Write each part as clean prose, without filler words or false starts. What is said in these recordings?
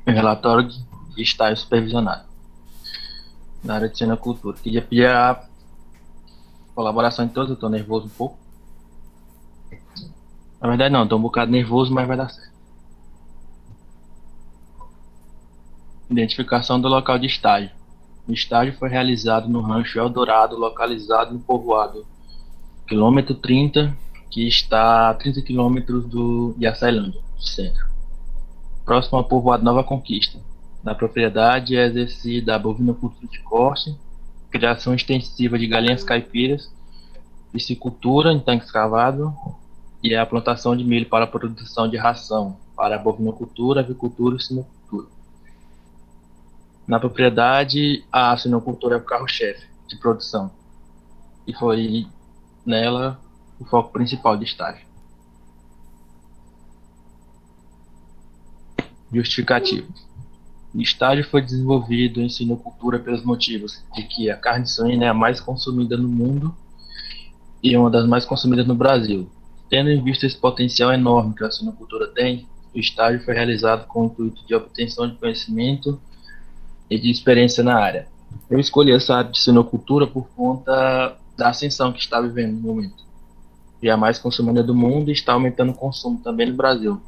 Relatório de estágio supervisionado na área de cenocultura. Queria pedir a colaboração de todos, eu tô nervoso um pouco. Na verdade não, tô um bocado nervoso, mas vai dar certo. Identificação do local de estágio. O estágio foi realizado no Rancho Eldorado, localizado no povoado quilômetro 30, que está a 30 quilômetros de Açailândia, do centro, próximo ao povoado Nova Conquista. Na propriedade é exercida a bovinocultura de corte, criação extensiva de galinhas caipiras, piscicultura em tanque escavado e a plantação de milho para a produção de ração para a bovinocultura, avicultura e sinocultura. Na propriedade, a sinocultura é o carro-chefe de produção e foi nela o foco principal de estágio. Justificativo. O estágio foi desenvolvido em sinocultura pelos motivos de que a carne suína é a mais consumida no mundo e uma das mais consumidas no Brasil. Tendo em vista esse potencial enorme que a sinocultura tem, o estágio foi realizado com o intuito de obtenção de conhecimento e de experiência na área. Eu escolhi essa área de sinocultura por conta da ascensão que está vivendo no momento. E é a mais consumida do mundo e está aumentando o consumo também no Brasil.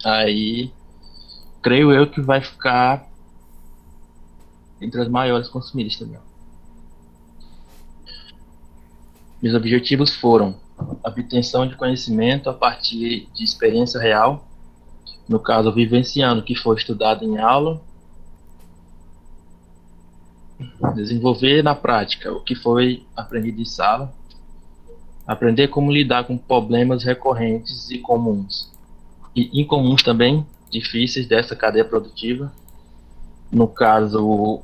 Aí, creio eu que vai ficar entre as maiores consumidas também. Meus objetivos foram a obtenção de conhecimento a partir de experiência real, no caso, vivenciando o que foi estudado em aula, desenvolver na prática o que foi aprendido em sala, aprender como lidar com problemas recorrentes e comuns, e incomuns também, difíceis dessa cadeia produtiva, no caso,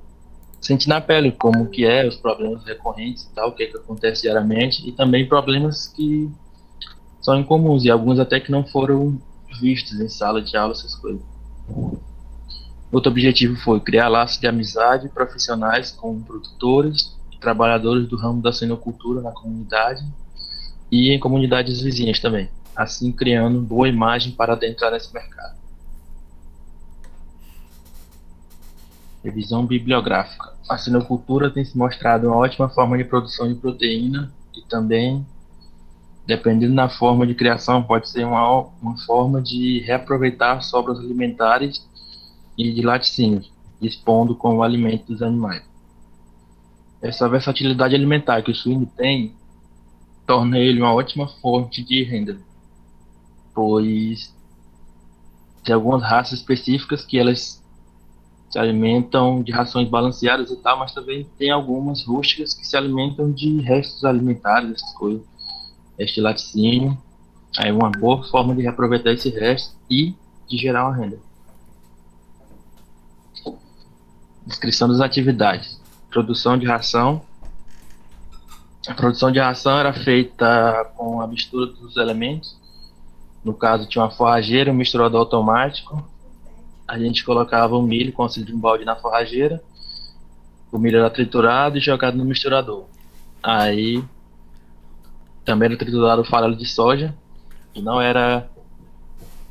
sentir na pele como que é os problemas recorrentes e tal, o que acontece diariamente, e também problemas que são incomuns, e alguns até que não foram vistos em sala de aula, essas coisas. Outro objetivo foi criar laços de amizade profissionais com produtores e trabalhadores do ramo da sinocultura na comunidade e em comunidades vizinhas também, assim criando boa imagem para adentrar nesse mercado. Revisão bibliográfica. A sinocultura tem se mostrado uma ótima forma de produção de proteína e também, dependendo da forma de criação, pode ser uma forma de reaproveitar sobras alimentares e de laticínios, expondo como alimento dos animais. Essa versatilidade alimentar que o suíno tem torna ele uma ótima fonte de renda, pois tem algumas raças específicas que elas se alimentam de rações balanceadas e tal, mas também tem algumas rústicas que se alimentam de restos alimentares, essas coisas, resto de laticínio. Aí é uma boa forma de reaproveitar esse resto e de gerar uma renda. Descrição das atividades. Produção de ração. A produção de ração era feita com a mistura dos elementos. No caso, tinha uma forrageira, um misturador automático. A gente colocava o milho com auxílio de um balde na forrageira. O milho era triturado e jogado no misturador. Aí também era triturado o farelo de soja. E não era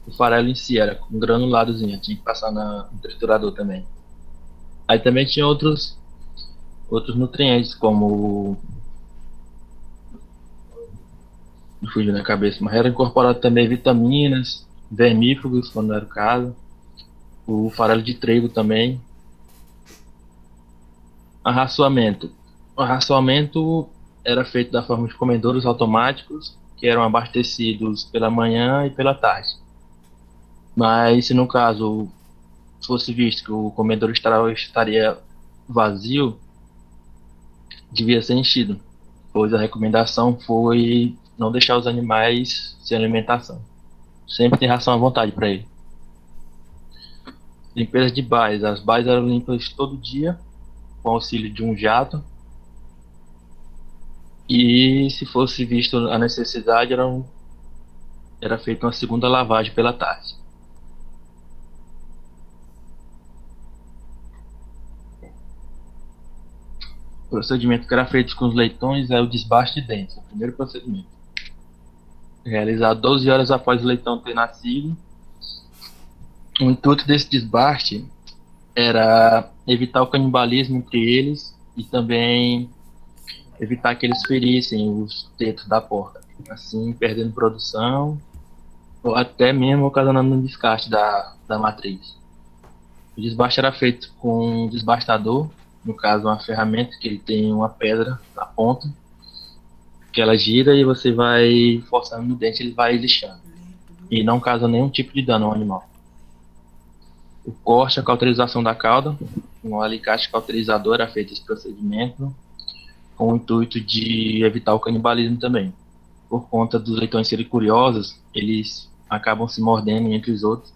o farelo em si, era com um granuladozinho. Tinha que passar no triturador também. Aí também tinha outros nutrientes, como... Não fugiu na cabeça, mas era incorporado também vitaminas, vermífugos, quando era o caso. O farelo de trigo também. Arraçoamento. O arraçoamento era feito da forma de comedouros automáticos, que eram abastecidos pela manhã e pela tarde. Mas se no caso fosse visto que o comedor estaria vazio, devia ser enchido, pois a recomendação foi não deixar os animais sem alimentação. Sempre tem ração à vontade para ele. Limpeza de bais. As bais eram limpas todo dia, com auxílio de um jato. E se fosse visto a necessidade, era feita uma segunda lavagem pela tarde. O procedimento que era feito com os leitões é o desbaste de dentes, o primeiro procedimento. Realizado 12 horas após o leitão ter nascido. O intuito desse desbaste era evitar o canibalismo entre eles e também evitar que eles ferissem os tetos da porta, assim perdendo produção ou até mesmo ocasionando um desgaste da matriz. O desbaste era feito com um desbastador, no caso uma ferramenta que ele tem uma pedra na ponta, que ela gira e você vai forçando no dente, ele vai lixando e não causa nenhum tipo de dano ao animal. O corte, a cauterização da cauda, um alicate cauterizador era feito esse procedimento com o intuito de evitar o canibalismo também. Por conta dos leitões serem curiosos, eles acabam se mordendo entre os outros.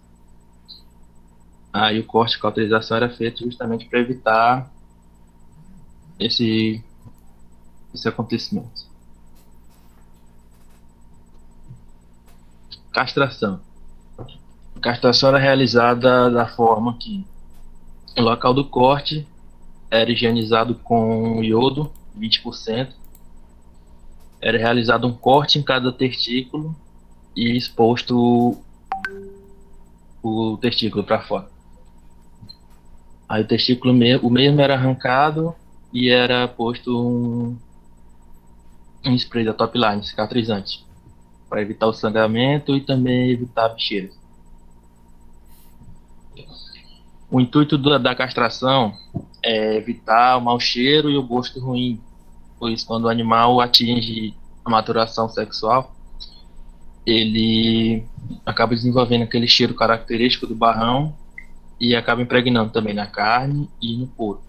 Aí o corte, a cauterização era feito justamente para evitar esse acontecimento. Castração. A castração era realizada da forma que o local do corte era higienizado com iodo, 20%. Era realizado um corte em cada testículo e exposto o testículo para fora. Aí o testículo o mesmo era arrancado e era posto um spray da Top Line, cicatrizante, para evitar o sangramento e também evitar bicheiras. O intuito da castração é evitar o mau cheiro e o gosto ruim, pois quando o animal atinge a maturação sexual, ele acaba desenvolvendo aquele cheiro característico do barrão e acaba impregnando também na carne e no couro.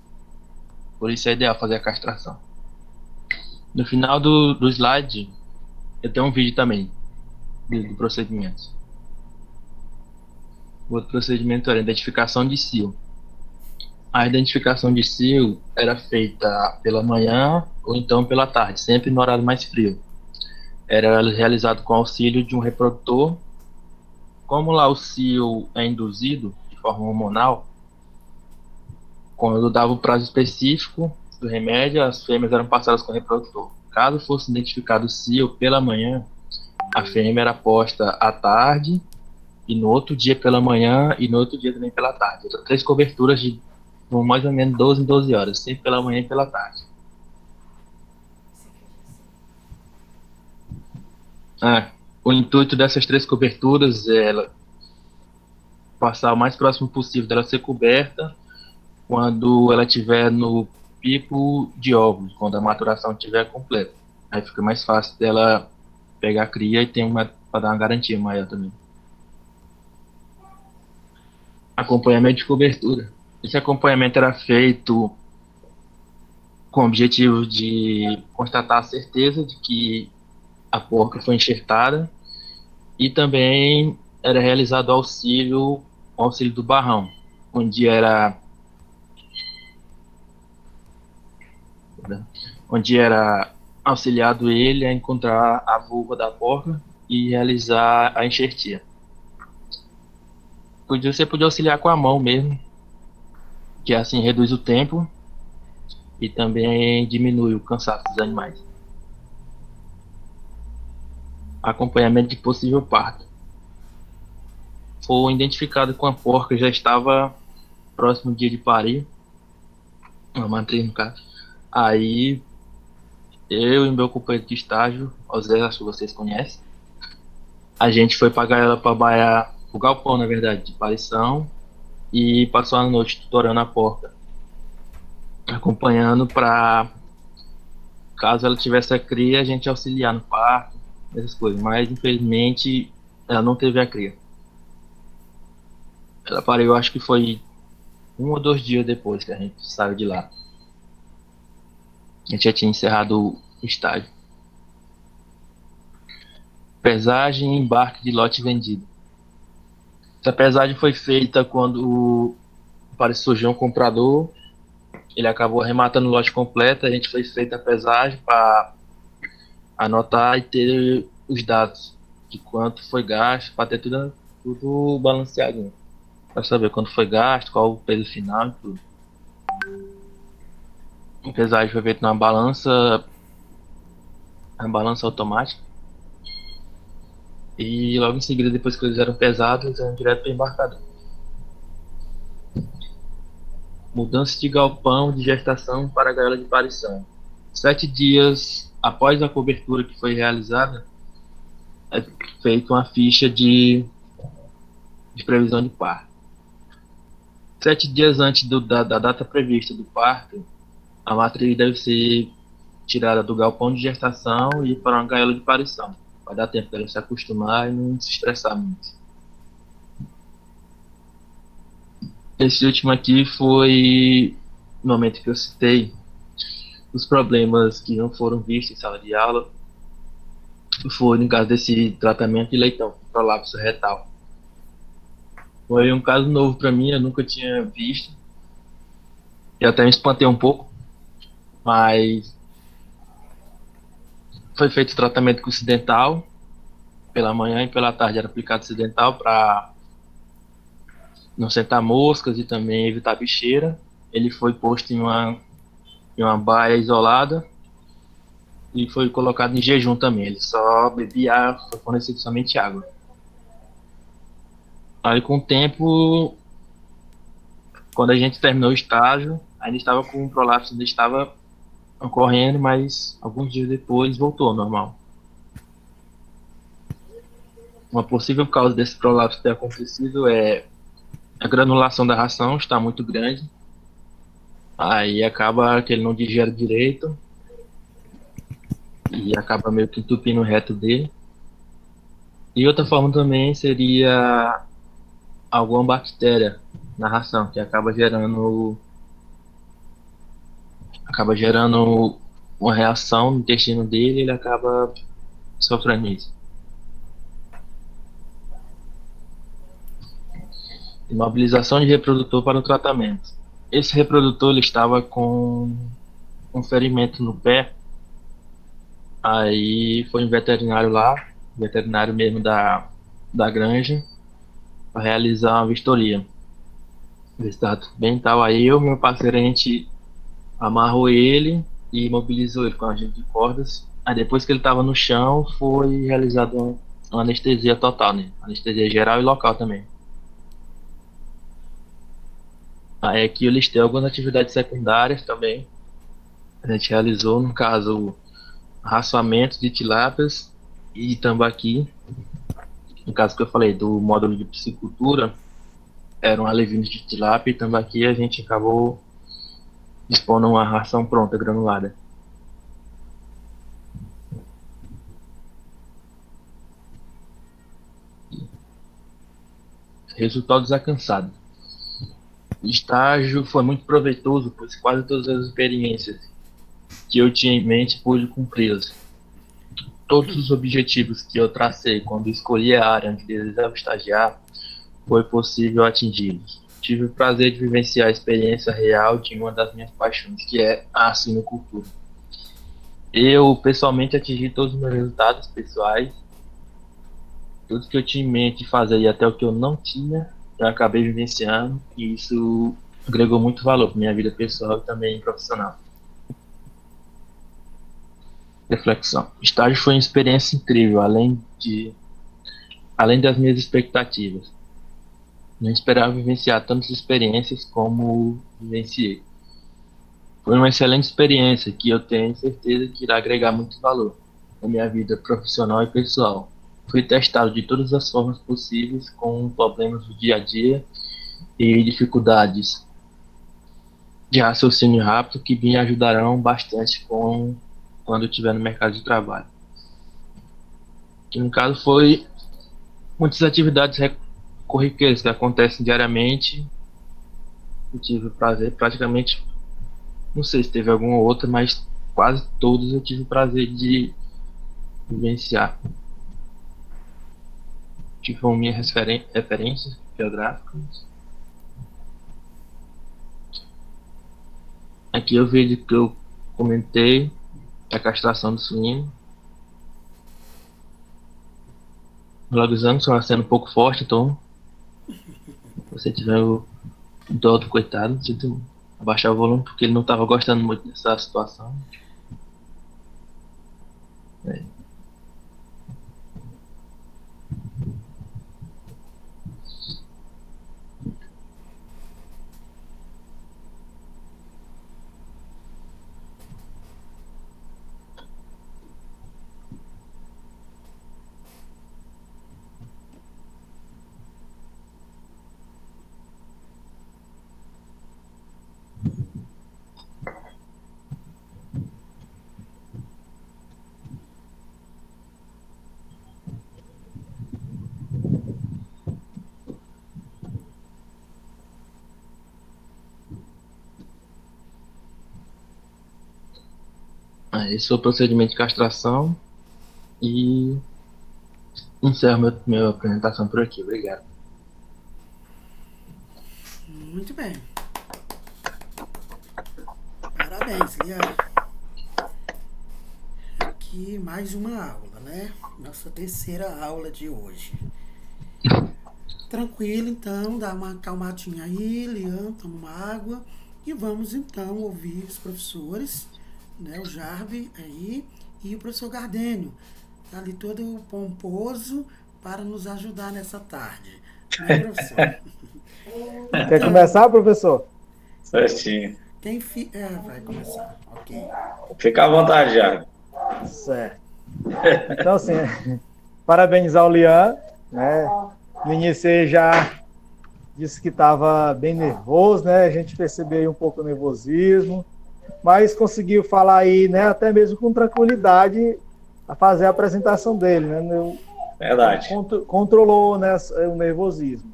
Por isso é ideal fazer a castração. No final do slide, eu tenho um vídeo também do procedimento. O outro procedimento era a identificação de cio. A identificação de cio era feita pela manhã ou então pela tarde, sempre no horário mais frio. Era realizado com auxílio de um reprodutor. Como lá o cio é induzido de forma hormonal, quando dava o prazo específico do remédio, as fêmeas eram passadas com o reprodutor. Caso fosse identificado o cio pela manhã, a fêmea era posta à tarde, e no outro dia pela manhã, e no outro dia também pela tarde. Então, 3 coberturas de mais ou menos 12 em 12 horas, sempre pela manhã e pela tarde. O intuito dessas 3 coberturas é ela passar o mais próximo possível dela ser coberta quando ela estiver no pico de ovos, quando a maturação estiver completa. Aí fica mais fácil dela pegar a cria e tem para dar uma garantia maior também. Acompanhamento de cobertura. Esse acompanhamento era feito com o objetivo de constatar a certeza de que a porca foi enxertada e também era realizado o auxílio do barrão, onde era auxiliado ele a encontrar a vulva da porca e realizar a enxertia. Você podia auxiliar com a mão mesmo, que assim reduz o tempo e também diminui o cansaço dos animais. Acompanhamento de possível parto. Foi identificado com a porca já estava próximo dia de parir, uma matriz no caso. Aí eu e meu companheiro de estágio, o Zé, acho que vocês conhecem, a gente foi pagar ela para baiar o galpão, na verdade, de parição, e passou a noite tutorando a porca, acompanhando para, caso ela tivesse a cria, a gente auxiliar no parto, essas coisas. Mas infelizmente ela não teve a cria. Ela pariu, acho que foi 1 ou 2 dias depois que a gente saiu de lá. A gente já tinha encerrado o estágio. Pesagem e embarque de lote vendido. Essa pesagem foi feita quando surgiu um comprador. Ele acabou arrematando o lote completo. A gente fez feita a pesagem para anotar e ter os dados de quanto foi gasto, para ter tudo balanceado, para saber quanto foi gasto, qual o peso final e tudo. A pesagem foi feita na balança automática. E logo em seguida, depois que eles eram pesados, eles eram direto para o embarcador. Mudança de galpão de gestação para a gaiola de parição. 7 dias após a cobertura que foi realizada, é feita uma ficha de previsão de parto. 7 dias antes da data prevista do parto, a matriz deve ser tirada do galpão de gestação e ir para uma gaiola de parição. Vai dar tempo dela se acostumar e não se estressar muito. Esse último aqui foi no momento que eu citei os problemas que não foram vistos em sala de aula. Foi no caso desse tratamento de leitão, prolapso retal. Foi um caso novo para mim, eu nunca tinha visto. Eu até me espantei um pouco, mas foi feito o tratamento com ocidental. Pela manhã e pela tarde era aplicado ocidental para não sentar moscas e também evitar bicheira. Ele foi posto em uma baia isolada e foi colocado em jejum também. Ele só bebia, foi fornecido somente água. Aí com o tempo, quando a gente terminou o estágio, ainda estava com o prolapso, ainda estava ocorrendo, mas alguns dias depois voltou ao normal. Uma possível causa desse prolapso ter acontecido é a granulação da ração está muito grande, aí acaba que ele não digere direito e acaba meio que entupindo o reto dele. E outra forma também seria alguma bactéria na ração que acaba gerando uma reação no intestino dele e ele acaba sofrendo isso. Imobilização de reprodutor para o tratamento. Esse reprodutor ele estava com um ferimento no pé, aí foi um veterinário lá, veterinário mesmo da granja, para realizar uma vistoria. Ver se tá tudo bem e tal. Aí eu e meu parceiro, a gente amarrou ele e imobilizou ele com a agente de cordas. Aí depois que ele estava no chão, foi realizada uma anestesia total, né? Anestesia geral e local também. Aí aqui eu listei algumas atividades secundárias também. A gente realizou, no caso, raçoamento de tilápias e de tambaqui. No caso que eu falei do módulo de piscicultura, eram alevinos de tilápia e tambaqui, a gente acabou dispondo uma ração pronta, granulada. Resultados alcançados. O estágio foi muito proveitoso, pois quase todas as experiências que eu tinha em mente pude cumpri-las. Todos os objetivos que eu tracei quando escolhi a área onde desejava estagiar, foi possível atingi-los. Tive o prazer de vivenciar a experiência real de uma das minhas paixões, que é a suinocultura. Eu, pessoalmente, atingi todos os meus resultados pessoais, tudo que eu tinha em mente fazer e até o que eu não tinha, eu acabei vivenciando, e isso agregou muito valor para minha vida pessoal e também profissional. Reflexão. O estágio foi uma experiência incrível, além das minhas expectativas. Não esperava vivenciar tantas experiências como vivenciei. Foi uma excelente experiência que eu tenho certeza que irá agregar muito valor na minha vida profissional e pessoal. Fui testado de todas as formas possíveis com problemas do dia a dia e dificuldades de raciocínio rápido que me ajudarão bastante quando eu estiver no mercado de trabalho. Que no caso foi muitas atividades corriqueiras que acontecem diariamente. Eu tive o prazer praticamente, não sei se teve alguma outra, mas quase todos eu tive o prazer de vivenciar. Tive como minhas referências geográficas. Aqui eu vejo que eu comentei a castração do suíno. Logo os anos estão sendo um pouco forte, então se você tiver o dó do coitado, sinto abaixar o volume porque ele não estava gostando muito dessa situação. É. Esse é o procedimento de castração e encerro minha apresentação por aqui. Obrigado. Muito bem. Parabéns, Lian. Aqui mais uma aula, né? Nossa terceira aula de hoje. Tranquilo, então, dá uma calmadinha aí, Lian, toma uma água e vamos então ouvir os professores, né? O Jarve aí e o professor Gardênio, tá ali todo pomposo para nos ajudar nessa tarde, né, professor? Quer Então, começar, professor? Certinho. vai começar, ok. Fica à vontade, já. Certo. Então, assim, parabenizar o Lian, né? No início ele já disse que estava bem nervoso, né? A gente percebeu aí um pouco o nervosismo, mas conseguiu falar aí, né? Até mesmo com tranquilidade a fazer a apresentação dele, né? Verdade. Controlou, né, o nervosismo.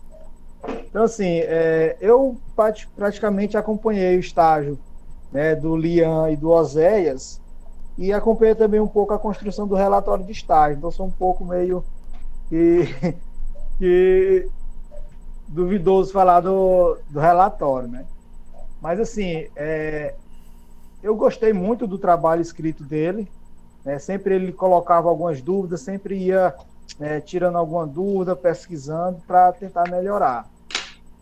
Então, assim, eu praticamente acompanhei o estágio, né, do Lian e do Oséias e acompanhei também um pouco a construção do relatório de estágio. Então, sou um pouco meio que duvidoso falar do relatório, né? Mas, assim, eu gostei muito do trabalho escrito dele, né? Sempre ele colocava algumas dúvidas, sempre ia tirando alguma dúvida, pesquisando para tentar melhorar.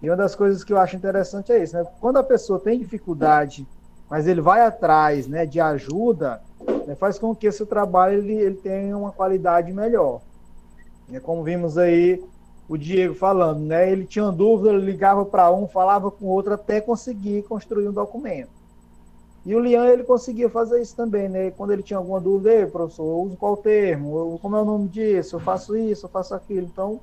E uma das coisas que eu acho interessante é isso, né? Quando a pessoa tem dificuldade, mas ele vai atrás, né, de ajuda, né, faz com que esse trabalho ele tenha uma qualidade melhor. Como vimos aí o Diego falando, né? Ele tinha uma dúvida, ele ligava para um, falava com o outro até conseguir construir um documento. E o Lian, ele conseguia fazer isso também, né? Quando ele tinha alguma dúvida, ei, professor, eu uso qual termo? Como é o nome disso? Eu faço isso, eu faço aquilo. Então,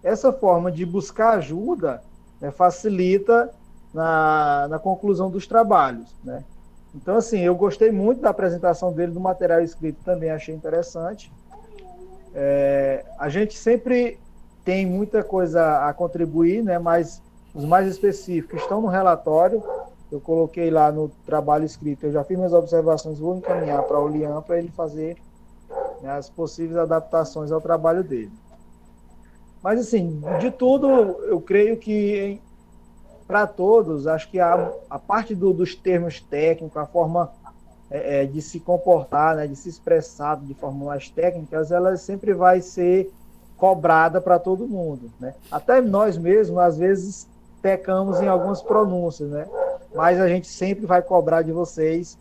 essa forma de buscar ajuda, né, facilita na conclusão dos trabalhos, né? Então, assim, eu gostei muito da apresentação dele, do material escrito também, achei interessante. A gente sempre tem muita coisa a contribuir, né, mas os mais específicos estão no relatório. Eu coloquei lá no trabalho escrito, eu já fiz minhas observações, vou encaminhar para o Lian para ele fazer, né, as possíveis adaptações ao trabalho dele. Mas, assim, de tudo, eu creio que, para todos, acho que a parte dos termos técnicos, a forma de se comportar, né, de se expressar de forma mais técnicas, ela sempre vai ser cobrada para todo mundo, né? Até nós mesmos, às vezes, pecamos em algumas pronúncias, né? Mas a gente sempre vai cobrar de vocês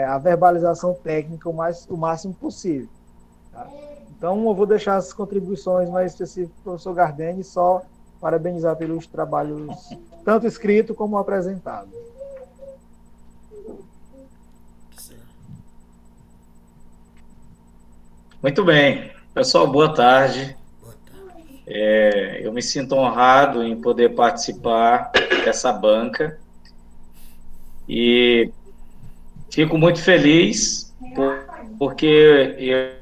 a verbalização técnica o máximo possível. Tá? Então, eu vou deixar as contribuições mais específicas do professor Gardênio e só parabenizar pelos trabalhos, tanto escrito como apresentado. Muito bem. Pessoal, boa tarde. Boa tarde. Eu me sinto honrado em poder participar dessa banca e fico muito feliz porque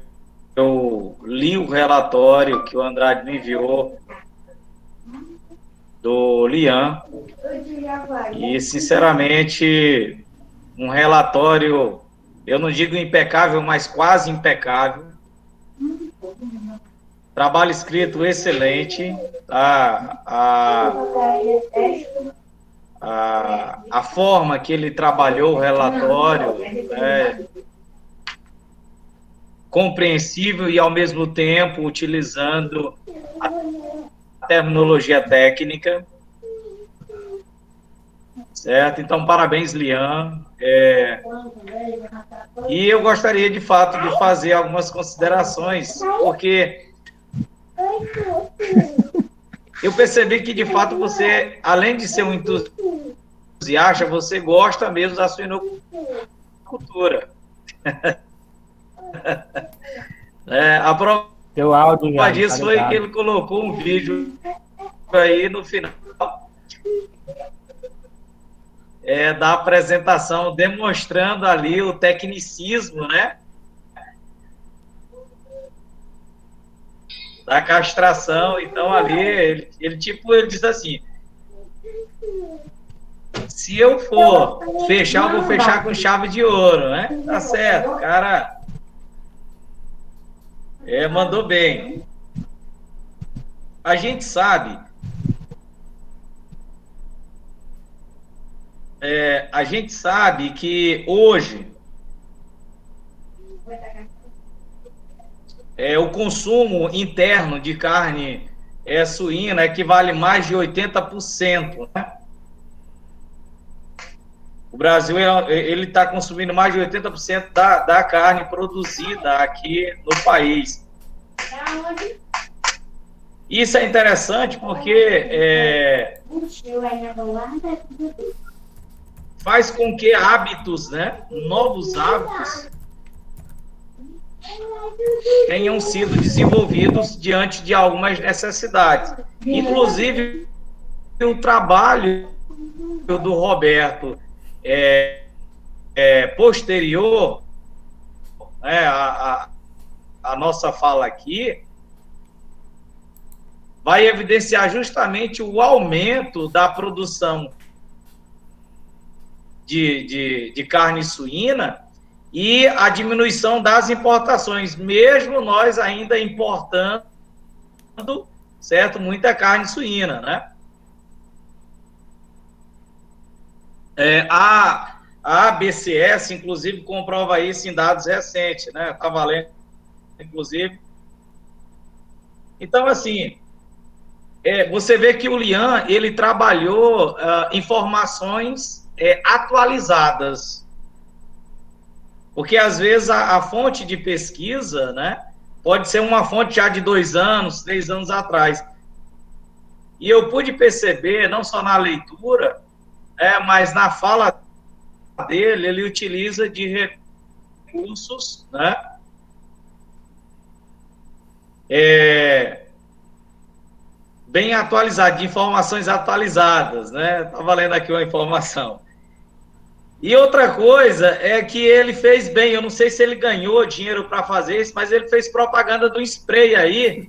eu li o relatório que o Andrade me enviou do Lian e, sinceramente, um relatório, eu não digo impecável, mas quase impecável. Trabalho escrito excelente, a forma que ele trabalhou o relatório é compreensível e, ao mesmo tempo, utilizando a terminologia técnica, certo? Então, parabéns, Lian. E eu gostaria, de fato, de fazer algumas considerações, porque eu percebi que, de fato, você, além de ser um entusiasta, você gosta mesmo da suinocultura. A prova disso foi que ele colocou um vídeo aí no final da apresentação, demonstrando ali o tecnicismo, né, da castração. Então, ali, ele diz assim, Se eu for fechar, eu vou fechar com chave de ouro, né? Tá certo, cara. Mandou bem. A gente sabe... a gente sabe que hoje o consumo interno de carne suína equivale mais de 80%, né? O Brasil ele está consumindo mais de 80% da carne produzida aqui no país. Isso é interessante porque faz com que hábitos, né, novos hábitos, tenham sido desenvolvidos diante de algumas necessidades. Inclusive, o trabalho do Roberto posterior a nossa fala aqui, vai evidenciar justamente o aumento da produção de carne suína e a diminuição das importações, mesmo nós ainda importando, certo, muita carne suína, né? A ABCS, inclusive, comprova isso em dados recentes, né? Está valendo, inclusive. Então, assim, você vê que o Lian, ele trabalhou informações atualizadas. Porque, às vezes, a fonte de pesquisa, né, pode ser uma fonte já de 2 anos, 3 anos atrás. E eu pude perceber, não só na leitura, mas na fala dele, ele utiliza de recursos, né, bem atualizados, de informações atualizadas, né? Estava lendo aqui uma informação. E outra coisa é que ele fez bem, eu não sei se ele ganhou dinheiro para fazer isso, mas ele fez propaganda do spray aí,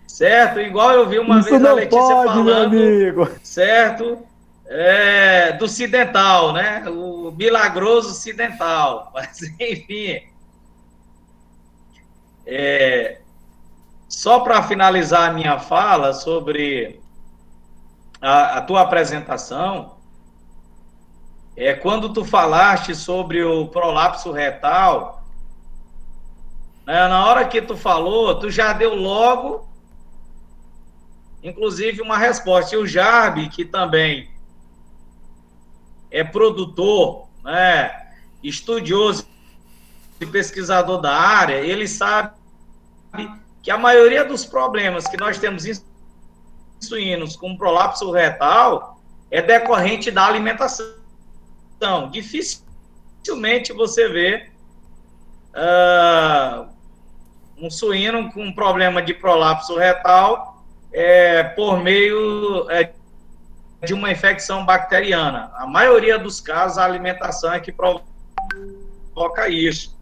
certo? Igual eu vi uma vez a Letícia falando, meu amigo, certo? Do Cidental, né? O milagroso Cidental. Mas, enfim, só para finalizar a minha fala sobre a tua apresentação, quando tu falaste sobre o prolapso retal, né, na hora que tu falou, tu já deu logo, inclusive, uma resposta. E o Jarbi, que também é produtor, né, estudioso e pesquisador da área, ele sabe que a maioria dos problemas que nós temos em suínos com prolapso retal é decorrente da alimentação. Dificilmente você vê um suíno com problema de prolapso retal por meio de uma infecção bacteriana. A maioria dos casos, a alimentação é que provoca isso.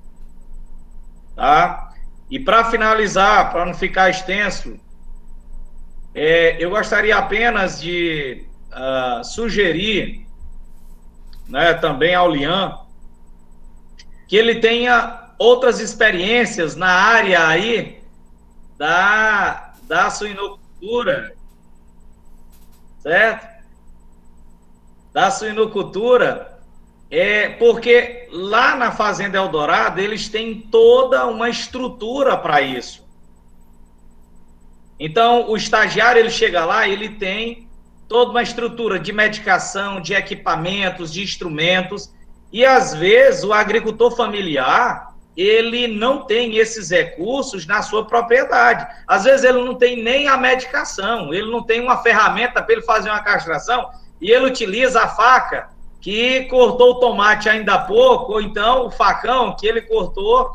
Tá? E para finalizar, para não ficar extenso, eu gostaria apenas de sugerir, né, também ao Lian, que ele tenha outras experiências na área aí da suinocultura, certo? Da suinocultura, porque lá na Fazenda Eldorado eles têm toda uma estrutura para isso. Então, o estagiário, ele chega lá, ele tem toda uma estrutura de medicação, de equipamentos, de instrumentos, e às vezes o agricultor familiar, ele não tem esses recursos na sua propriedade. Às vezes ele não tem nem a medicação, ele não tem uma ferramenta para ele fazer uma castração, e ele utiliza a faca que cortou o tomate ainda há pouco, ou então o facão que ele cortou,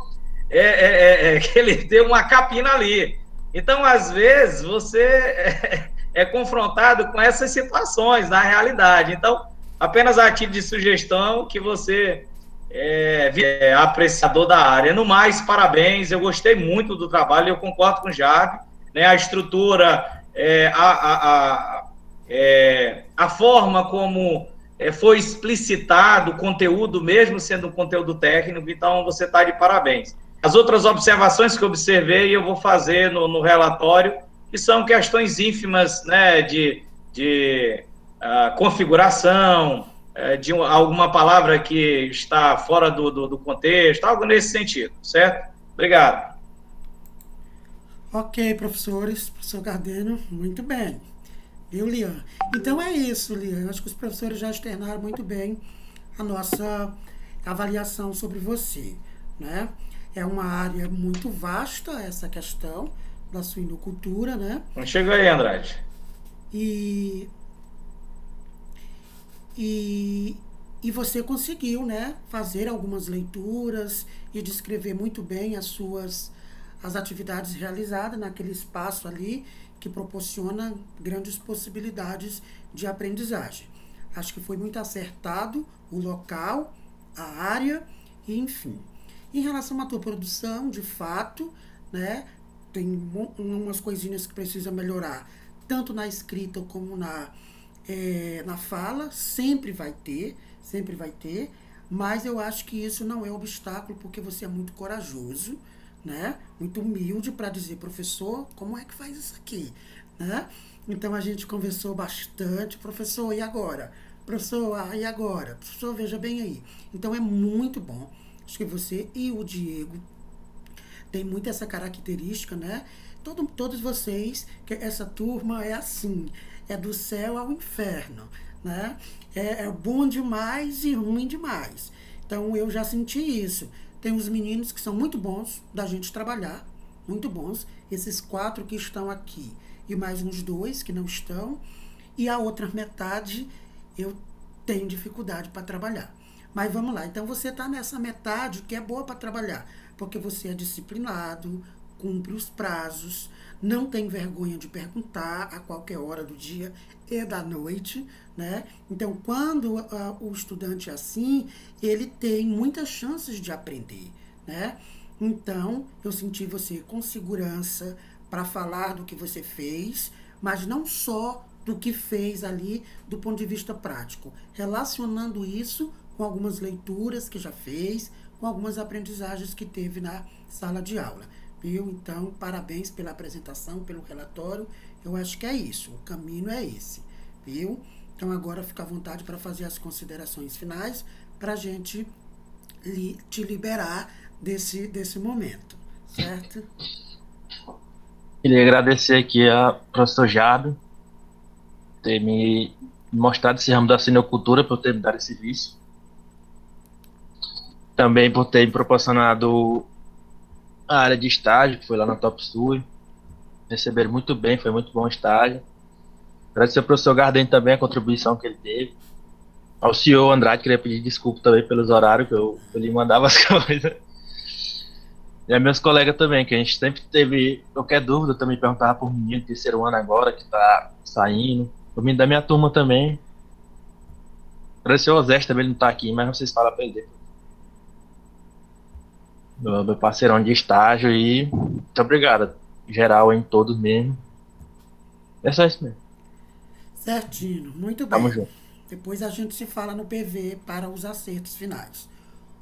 que ele deu uma capina ali. Então, às vezes, você é confrontado com essas situações na realidade. Então, apenas a título de sugestão que você é apreciador da área. No mais, parabéns, eu gostei muito do trabalho, eu concordo com o Jarbi, né, a estrutura, a forma como foi explicitado o conteúdo, mesmo sendo um conteúdo técnico, então você está de parabéns. As outras observações que eu observei, eu vou fazer no relatório, que são questões ínfimas, né, de configuração, de alguma palavra que está fora do contexto, algo nesse sentido, certo? Obrigado. Ok, professores, professor Gardênio, muito bem. Viu, Lian? Então é isso, Lian. Acho que os professores já externaram muito bem a nossa avaliação sobre você, né? É uma área muito vasta essa questão da suinocultura, né? Chega aí, Andrade. E você conseguiu, né, fazer algumas leituras e descrever muito bem as atividades realizadas naquele espaço ali que proporciona grandes possibilidades de aprendizagem. Acho que foi muito acertado o local, a área, e enfim. Em relação à tua produção, de fato, né, tem umas coisinhas que precisa melhorar, tanto na escrita como na fala, sempre vai ter, mas eu acho que isso não é obstáculo, porque você é muito corajoso, né? Muito humilde para dizer, professor, como é que faz isso aqui, né? Então a gente conversou bastante, professor, e agora? Professor, e agora? Professor, veja bem aí. Então é muito bom. Acho que você e o Diego tem muito essa característica, né? Todos vocês, que essa turma é assim, é do céu ao inferno, né? É bom demais e ruim demais. Então eu já senti isso. Tem uns meninos que são muito bons da gente trabalhar, muito bons. Esses 4 que estão aqui e mais uns 2 que não estão. E a outra metade eu tenho dificuldade para trabalhar. Mas vamos lá. Então você está nessa metade que é boa para trabalhar, porque você é disciplinado, cumpre os prazos, não tem vergonha de perguntar a qualquer hora do dia e da noite, né? Então, quando o estudante é assim, ele tem muitas chances de aprender, né? Então, eu senti você com segurança para falar do que você fez, mas não só do que fez ali do ponto de vista prático, relacionando isso com algumas leituras que já fez, com algumas aprendizagens que teve na sala de aula. Viu? Então, parabéns pela apresentação, pelo relatório. Eu acho que é isso, o caminho é esse. Viu? Então, agora fica à vontade para fazer as considerações finais para a gente te liberar desse momento, certo? Queria agradecer aqui a professor Jardim ter me mostrado esse ramo da sinocultura, por ter me dado esse serviço. Também por ter me proporcionado a área de estágio, que foi lá na Top Sul. Receberam muito bem, foi muito bom o estágio. Agradecer ao professor Gardênio também a contribuição que ele teve. Ao senhor Andrade, queria pedir desculpa também pelos horários que eu lhe mandava as coisas. E a meus colegas também, que a gente sempre teve qualquer dúvida, também perguntava por menino de terceiro ano agora, que está saindo. O menino da minha turma também. Agradecer ao Zé também, ele não está aqui, mas vocês falam para ele. Meu parceirão de estágio e muito obrigado, geral em todos mesmo. É só isso mesmo. Certinho, muito bem. Tamo junto. Depois a gente se fala no PV para os acertos finais.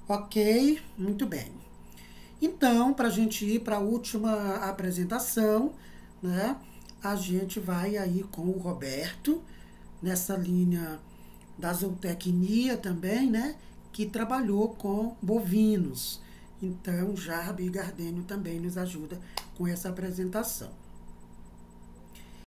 Ok, muito bem. Então, para a gente ir para a última apresentação, né, a gente vai aí com o Roberto, nessa linha da zootecnia também, né, que trabalhou com bovinos. Então, Jardim e Gardênio também nos ajuda com essa apresentação.